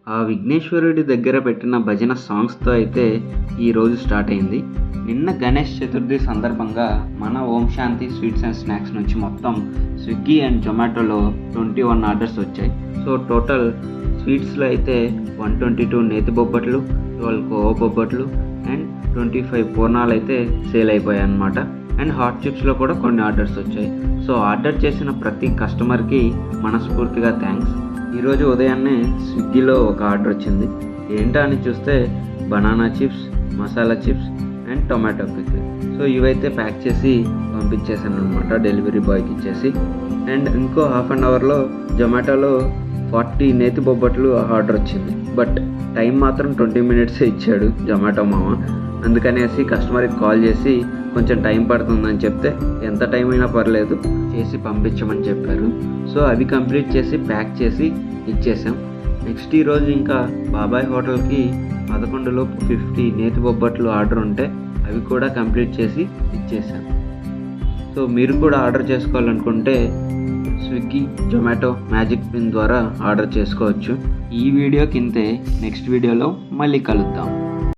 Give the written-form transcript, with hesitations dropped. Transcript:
ఆ విఘ్నేశ్వరుడి దగ్గర పెట్టిన భజన సాంగ్స్తో అయితే ఈరోజు స్టార్ట్ అయింది. నిన్న గణేష్ చతుర్థి సందర్భంగా మన ఓం శాంతి స్వీట్స్ అండ్ స్నాక్స్ నుంచి మొత్తం స్విగ్గీ అండ్ జొమాటోలో 21 ఆర్డర్స్ వచ్చాయి. సో టోటల్ స్వీట్స్లో అయితే 122 నేతి బొబ్బట్లు, 12 కోవా బొబ్బట్లు అండ్ 25 పూర్ణాలు అయితే సేల్ అయిపోయాయి అన్నమాట. అండ్ హాట్ చిప్స్లో కూడా కొన్ని ఆర్డర్స్ వచ్చాయి. సో ఆర్డర్ చేసిన ప్రతి కస్టమర్కి మనస్ఫూర్తిగా థ్యాంక్స్. ఈరోజు ఉదయాన్నే స్విగ్గీలో ఒక ఆర్డర్ వచ్చింది. ఏంటా అని చూస్తే banana chips, masala chips and tomato pickle. So ఇవైతే ప్యాక్ చేసి పంపించేసాను అనమాట డెలివరీ బాయ్కి ఇచ్చేసి. అండ్ ఇంకో హాఫ్ అన్ అవర్లో జొమాటోలో 40 నేతి బొబ్బట్లు ఆర్డర్ వచ్చింది. బట్ టైం మాత్రం 20 మినిట్సే ఇచ్చాడు జొమాటో మామ. అందుకనేసి కస్టమర్కి కాల్ చేసి కొంచెం టైం పడుతుందని చెప్తే ఎంత టైం అయినా పర్లేదు చేసి పంపించమని చెప్పారు. సో అవి కంప్లీట్ చేసి ప్యాక్ చేసి ఇచ్చేసాం. నెక్స్ట్ ఈరోజు ఇంకా బాబాయ్ హోటల్కి 11లోపు 50 నేతి బొబ్బట్లు ఆర్డర్ ఉంటే అవి కూడా కంప్లీట్ చేసి ఇచ్చేసాం. సో మీరు కూడా ఆర్డర్ చేసుకోవాలనుకుంటే స్విగ్గీ, జొమాటో, మ్యాజిక్ పిన్ ద్వారా ఆర్డర్ చేసుకోవచ్చు. ఈ వీడియో కిందే నెక్స్ట్ వీడియోలో మళ్ళీ కలుద్దాం.